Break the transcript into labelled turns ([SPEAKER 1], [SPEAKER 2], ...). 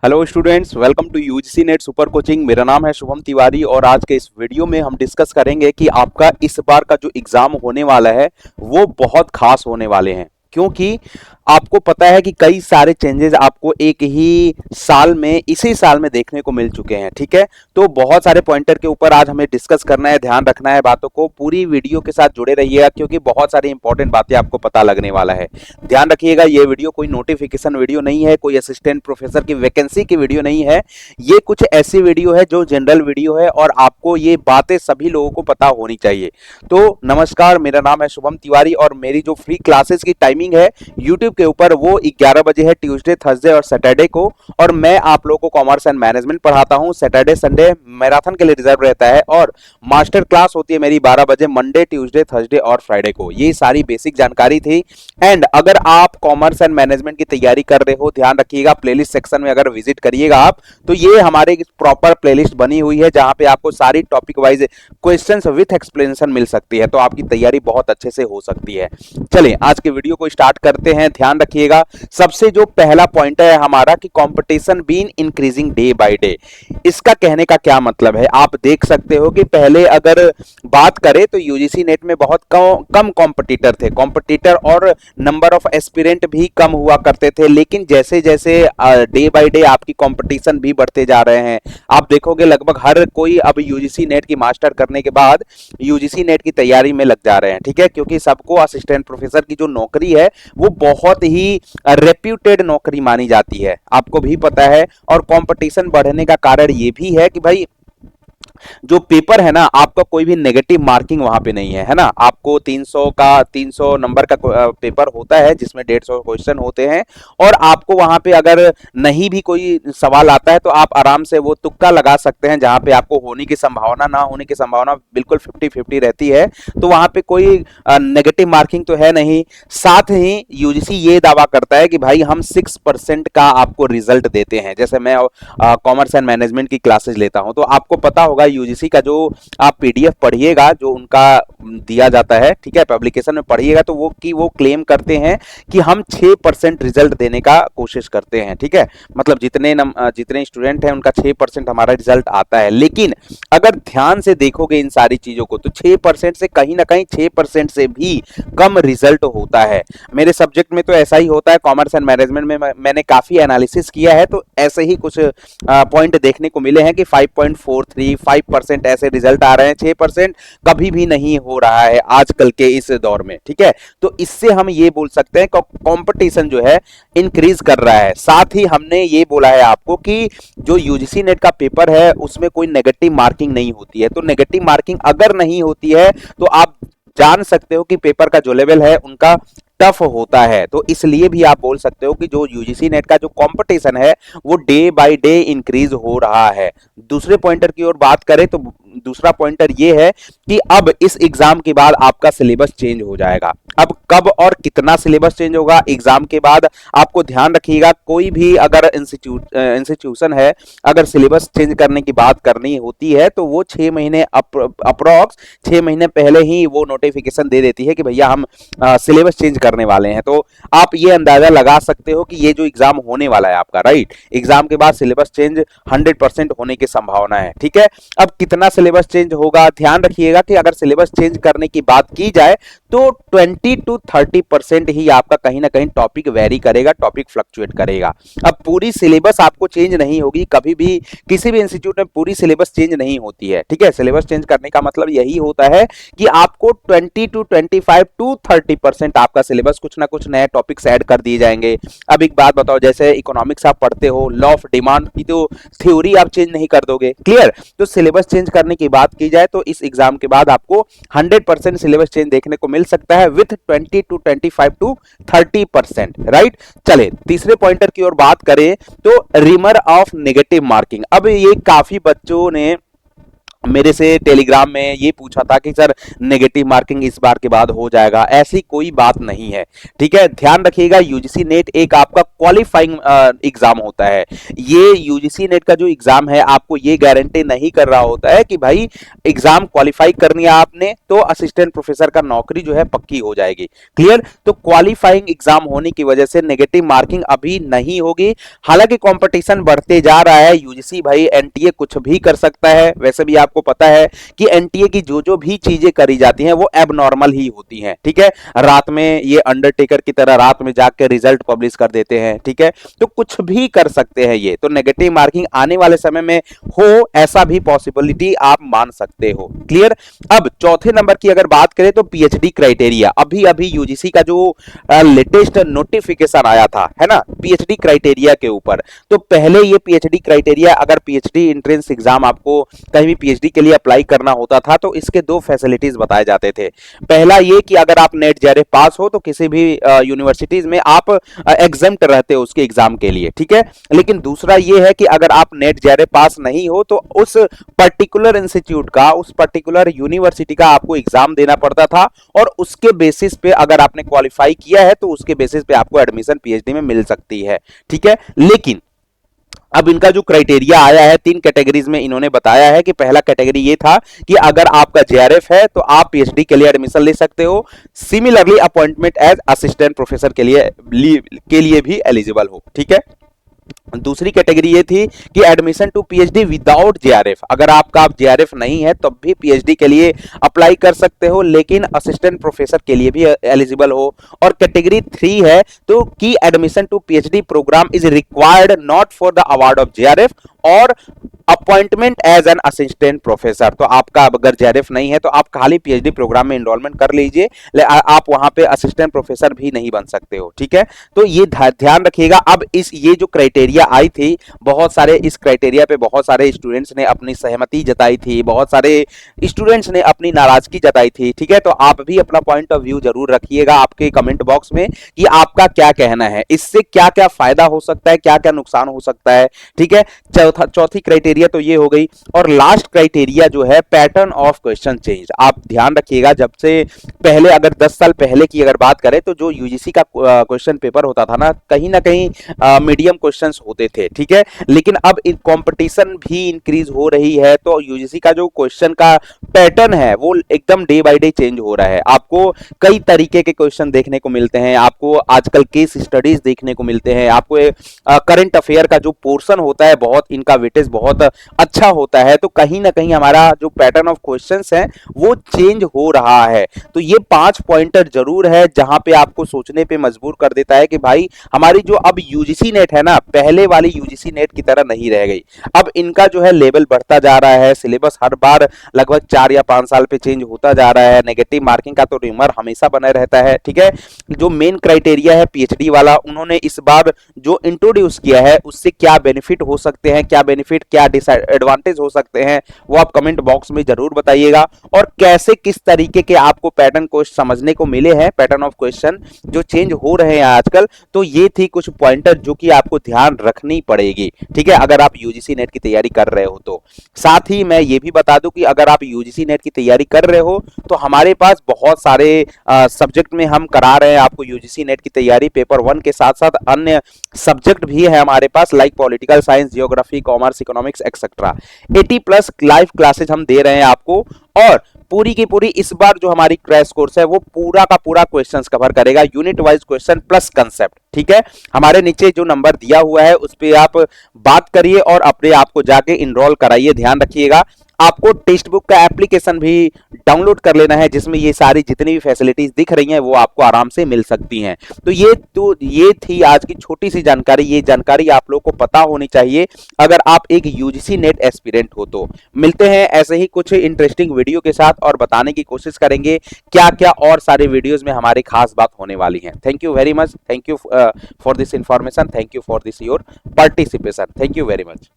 [SPEAKER 1] Hello students, welcome to UGC NET super coaching. मेरा नाम है शुभम तिवारी और आज के इस वीडियो में हम डिस्कस करेंगे कि आपका इस बार का जो एग्जाम होने वाला है वो बहुत खास होने वाले हैं। क्योंकि आपको पता है कि कई सारे चेंजेस आपको एक ही साल में इसी साल में देखने को मिल चुके हैं। ठीक है, तो बहुत सारे पॉइंटर के ऊपर आज हमें डिस्कस करना है, ध्यान रखना है बातों को। पूरी वीडियो के साथ जुड़े रहिएगा क्योंकि बहुत सारी इंपॉर्टेंट बातें आपको पता लगने वाला है। ध्यान रखिएगा, ये वीडियो कोई नोटिफिकेशन वीडियो नहीं है, कोई असिस्टेंट प्रोफेसर की वैकेंसी की वीडियो नहीं है। ये कुछ ऐसी वीडियो है जो जनरल वीडियो है और आपको ये बातें सभी लोगों को पता होनी चाहिए। तो नमस्कार, मेरा नाम है शुभम तिवारी और मेरी जो फ्री क्लासेस की टाइमिंग है यूट्यूब के ऊपर वो 11 बजे है, ट्यूसडे, थर्सडे और सैटरडे को। और मैं आप लोगों को कॉमर्स एंड मैनेजमेंट पढ़ाता हूं। सैटरडे संडे मैराथन के लिए रिजर्व रहता है और मास्टर क्लास होती है मेरी 12 बजे, मंडे, ट्यूसडे, थर्सडे और फ्राइडे को। ये सारी बेसिक जानकारी थी। एंड अगर आप कॉमर्स एंड मैनेजमेंट की तैयारी कर रहे हो, ध्यान रखिएगा, प्लेलिस्ट सेक्शन में अगर विजिट करिएगा आप तो ये हमारे प्रॉपर प्लेलिस्ट बनी हुई है जहां पे आपको सारी topic wise questions with explanation मिल सकती है, तो आपकी तैयारी बहुत अच्छे से हो सकती है। चलिए आज के वीडियो को स्टार्ट करते हैं। ध्यान रखिएगा, सबसे जो पहला पॉइंट है हमारा कि competition been increasing day by day. इसका कहने का क्या मतलब है, आप देख सकते हो कि पहले अगर बात करें तो यूजीसी नेट में बहुत कम कॉम्पिटिटर थे, कॉम्पिटिटर और नंबर ऑफ एस्पिरेंट भी कम हुआ करते थे। लेकिन जैसे जैसे डे बाय डे आपकी कंपटीशन भी बढ़ते जा रहे हैं, आप देखोगे लगभग हर कोई अब यूजीसी नेट की मास्टर करने के बाद यूजीसी नेट की तैयारी में लग जा रहे हैं। ठीक है, क्योंकि सबको असिस्टेंट प्रोफेसर की जो नौकरी है वो बहुत ही रेप्यूटेड नौकरी मानी जाती है, आपको भी पता है। और कंपटीशन बढ़ने का कारण ये भी है कि भाई जो पेपर है ना, आपका कोई भी नेगेटिव मार्किंग वहां पे नहीं है, है ना। आपको 300 नंबर का पेपर होता है जिसमें 150 क्वेश्चन होते हैं और आपको वहां पे अगर नहीं भी कोई सवाल आता है तो आप आराम से वो तुक्का लगा सकते हैं, जहां पे आपको होने की संभावना ना होने की संभावना बिल्कुल 50-50 रहती है। तो वहां पे कोई नेगेटिव मार्किंग तो है नहीं। साथ ही यूजीसी ये दावा करता है कि भाई हम 6% का आपको रिजल्ट देते हैं। जैसे मैं कॉमर्स एंड मैनेजमेंट की क्लासेस लेता हूं तो आपको पता होगा यूजीसी का जो आप पीडीएफ पढ़िएगा जो उनका दिया जाता है, ठीक है, पब्लिकेशन में पढ़िएगा तो वो क्लेम करते हैं कि हम 6% रिजल्ट देने का कोशिश करते हैं। ठीक है, मतलब जितने स्टूडेंट हैं उनका 6% हमारा रिजल्ट आता है। लेकिन अगर ध्यान से देखोगे इन सारी चीजों को तो 6% से कहीं ना कहीं 6% से भी कम रिजल्ट होता है। मेरे सब्जेक्ट में तो ऐसा ही होता है, कॉमर्स एंड मैनेजमेंट में मैंने काफी एनालिसिस किया है तो ऐसे ही कुछ पॉइंट देखने को मिले हैं कि 5.43 5% ऐसे रिजल्ट आ रहे हैं। 6% कभी भी नहीं हो रहा है आजकल के इस दौर में। ठीक है, तो इससे हम ये बोल सकते हैं कि कंपटीशन जो है इंक्रीज कर रहा है। साथ ही हमने ये बोला है आपको कि जो यूजीसी नेट का पेपर है उसमें कोई नेगेटिव मार्किंग नहीं होती है। तो नेगेटिव मार्किंग अगर नहीं होती है तो आप जान सकते हो कि पेपर का जो लेवल है उनका टफ होता है। तो इसलिए भी आप बोल सकते हो कि जो यूजीसी नेट का जो कंपटीशन है वो डे बाय डे इंक्रीज हो रहा है। दूसरे पॉइंटर की ओर बात करें तो दूसरा पॉइंटर ये है कि अब इस एग्जाम के बाद आपका सिलेबस चेंज हो जाएगा। अब कब और कितना सिलेबस चेंज होगा एग्जाम के बाद आपको ध्यान रखिएगा। कोई भी अगर इंस्टीट्यूशन है, अगर सिलेबस चेंज करने की बात करनी होती है तो वो 6 महीने अप्रोक्स 6 महीने पहले ही वो नोटिफिकेशन दे देती है कि भैया हम सिलेबस चेंज करने वाले हैं। तो आप ये अंदाजा लगा सकते हो कि ये जो एग्जाम होने वाला है आपका, राइट, एग्जाम के बाद सिलेबस चेंज 100% होने की संभावना है। ठीक है, अब कितना सिलेबस चेंज होगा, ध्यान रखिएगा कि अगर सिलेबस चेंज करने की बात की जाए तो 20 to 30% ही आपका कहीं ना कहीं टॉपिक वेरी करेगा, टॉपिक फ्लक्चुएट करेगा। अब पूरी सिलेबस आपको चेंज नहीं होगी, कभी भी किसी भी इंस्टीट्यूट में पूरी सिलेबस चेंज नहीं होती है। ठीक है, सिलेबस चेंज करने का मतलब यही होता है कि आपको 20 to 25 to 30% आपका सिलेबस कुछ ना कुछ नए टॉपिक्स ऐड कर दिए जाएंगे। अब एक बात बताओ, जैसे इकोनॉमिक्स आप पढ़ते हो, लॉ ऑफ डिमांड की तो थ्योरी आप चेंज नहीं कर दोगे, क्लियर। तो सिलेबस चेंज करने की बात की जाए तो इस एग्जाम के बाद आपको 100% सिलेबस चेंज देखने को मिल सकता है विथ 20 to 25 to 30%, राइट। चले तीसरे पॉइंटर की ओर बात करें तो रिमर ऑफ नेगेटिव मार्किंग। अब ये काफी बच्चों ने मेरे से टेलीग्राम में ये पूछा था कि सर नेगेटिव मार्किंग इस बार के बाद हो जाएगा, ऐसी कोई बात नहीं है। ठीक है, ध्यान रखिएगा, यूजीसी नेट एक आपका क्वालिफाइंग एग्जाम होता है। ये यूजीसी नेट का जो एग्जाम है आपको ये गारंटी नहीं कर रहा होता है कि भाई एग्जाम क्वालिफाई करनी है आपने तो असिस्टेंट प्रोफेसर का नौकरी जो है पक्की हो जाएगी। क्लियर? तो क्वालिफाइंग एग्जाम होने की वजह से नेगेटिव मार्किंग अभी नहीं होगी। हालांकि कंपटीशन बढ़ते जा रहा है, यूजीसी भाई एनटीए कुछ भी कर सकता है। वैसे भी आपको पता है कि एनटीए की जो जो भी चीजें करी जाती हैं वो एबनॉर्मल ही होती हैं। ठीक है, रात में ये अंडरटेकर की तरह रात में जाके रिजल्ट पब्लिश कर देते हैं। ठीक है, तो कुछ भी कर सकते हैं ये, तो नेगेटिव मार्किंग आने वाले समय में हो ऐसा भी पॉसिबिलिटी आप मान सकते हो। क्लियर? अब चौथे नंबर की अगर बात करें तो पीएचडी क्राइटेरिया, अभी अभी यूजीसी का जो लेटेस्ट नोटिफिकेशन आया था है ना पीएचडी क्राइटेरिया के ऊपर, तो पहले ये पीएचडी क्राइटेरिया, अगर पीएचडी एंट्रेंस एग्जाम आपको कहीं भी पीएचडी के लिए अप्लाई करना होता था तो इसके दो फैसिलिटीज बताए जाते थे। पहला ये कि अगर आप नेट जेआरएफ पास हो तो किसी भी यूनिवर्सिटीज में आप एग्जेम्प्ट रहते हो उसके एग्जाम के लिए। ठीक है, लेकिन दूसरा ये है कि अगर आप नेट जेआरएफ पास नहीं हो तो उस पर्टिकुलर इंस्टीट्यूट का, उस पर्टिकुलर यूनिवर्सिटी का आपको एग्जाम देना पड़ता था और उसके बेसिस पे अगर आपने क्वालिफाई किया है तो उसके बेसिस पे आपको एडमिशन पीएचडी में मिल सकती है। ठीक है, लेकिन अब इनका जो क्राइटेरिया आया है 3 कैटेगरीज में इन्होंने बताया है कि पहला कैटेगरी ये था कि अगर आपका जेआरएफ है तो आप पीएचडी के लिए एडमिशन ले सकते हो, similarly appointment as assistant professor के लिए भी एलिजिबल हो। ठीक है, दूसरी कैटेगरी ये थी कि admission to PhD without JRF, अगर आपका जेआरएफ नहीं है तब भी पीएचडी के लिए अप्लाई कर सकते हो लेकिन असिस्टेंट प्रोफेसर के लिए भी एलिजिबल हो। और कैटेगरी 3 है तो कि admission to PhD programme is required not for the award of JRF और appointment as an assistant professor, तो आपका अगर जेआरएफ नहीं है तो आप खाली पीएचडी प्रोग्राम में एनरोलमेंट कर लीजिए, आप वहां पे असिस्टेंट प्रोफेसर भी नहीं बन सकते हो। ठीक है, तो ये ध्यान रखिएगा। अब ये जो क्राइटेरिया आई थी, बहुत सारे इस क्राइटेरिया पे बहुत सारे स्टूडेंट्स ने अपनी सहमति जताई थी, बहुत सारे स्टूडेंट्स ने अपनी नाराजगी जताई थी। ठीक है, तो आप भी अपना पॉइंट ऑफ व्यू जरूर रखिएगा आपके कमेंट बॉक्स में कि आपका क्या कहना है, इससे क्या क्या फायदा हो सकता है, क्या क्या नुकसान हो सकता है। ठीक है, चौथी क्राइटेरिया तो ये हो गई। और लास्ट क्राइटेरिया जो है पैटर्न ऑफ क्वेश्चन चेंज, आप ध्यान रखिएगा जब से पहले, अगर 10 साल पहले की अगर बात करें तो जो यूजीसी का क्वेश्चन पेपर होता था ना कहीं मीडियम क्वेश्चंस होते थे। ठीक है, लेकिन अब कंपटीशन भी इंक्रीज हो रही है तो यूजीसी का जो क्वेश्चन का पैटर्न है वो एकदम डे बाय डे चेंज हो रहा है। आपको कई तरीके के क्वेश्चन देखने को मिलते हैं, आपको आजकल केस स्टडीज देखने को मिलते हैं, आपको करंट अफेयर का जो पोर्शन होता है बहुत इनका वेटेज बहुत अच्छा होता है। तो कहीं ना कहीं हमारा जो पैटर्न ऑफ क्वेश्चंस है वो चेंज हो रहा है। तो ये 5 पॉइंटर जरूर है जहां पे आपको सोचने पे मजबूर कर देता है कि भाई हमारी जो अब यूजीसी नेट है ना पहले वाली यूजीसी नेट की तरह नहीं रह गई, अब इनका जो है लेवल बढ़ता जा रहा है, सिलेबस हर बार लगभग 4 या 5 साल पे चेंज होता जा रहा है, नेगेटिव मार्किंग का तो रिमर हमेशा बना रहता है। ठीक है, जो मेन क्राइटेरिया है पीएचडी वाला उन्होंने इस बार जो इंट्रोड्यूस किया है उससे क्या बेनिफिट हो सकते हैं, क्या बेनिफिट क्या एडवांटेज हो सकते हैं वो आप कमेंट बॉक्स में जरूर बताइएगा। और कैसे किस तरीके के आपको पैटर्न को समझने को मिले हैं, पैटर्न ऑफ क्वेश्चन जो चेंज हो रहे हैं आजकल, तो ये थी कुछ पॉइंटर जो कि आपको ध्यान रखनी पड़ेगी। ठीक है, अगर आप यूजीसी नेट की तैयारी कर रहे हो तो। साथ ही मैं ये भी बता दूं कि अगर आप यूजीसी नेट की तैयारी कर रहे हो तो हमारे पास बहुत सारे सब्जेक्ट में हम करा रहे हैं आपको यूजीसी नेट की तैयारी। पेपर 1 के साथ साथ अन्य सब्जेक्ट भी है हमारे पास like political science, geography, commerce, economics etcetera. 80+ live classes हम दे रहे हैं आपको और पूरी की पूरी इस बार जो हमारी क्रैश कोर्स है वो पूरा का पूरा क्वेश्चंस कवर करेगा, unit wise question plus concept. ठीक है, हमारे नीचे जो नंबर दिया हुआ है उस पे आप बात करिए और अपने आप को जाके इनरोल कराइए। ध्यान रखिएगा आपको टेक्स्ट बुक का एप्लीकेशन भी डाउनलोड कर लेना है जिसमें ये सारी जितनी भी फैसिलिटीज दिख रही हैं वो आपको आराम से मिल सकती हैं। तो ये थी आज की छोटी सी जानकारी। ये जानकारी आप लोग को पता होनी चाहिए अगर आप एक यूजीसी नेट एस्पिरेंट हो तो। मिलते हैं ऐसे ही कुछ इंटरेस्टिंग वीडियो के साथ और बताने की कोशिश करेंगे क्या क्या और सारे वीडियोज में हमारी खास बात होने वाली है। Thank you very much, thank you for this information, thank you for this your participation, thank you very much.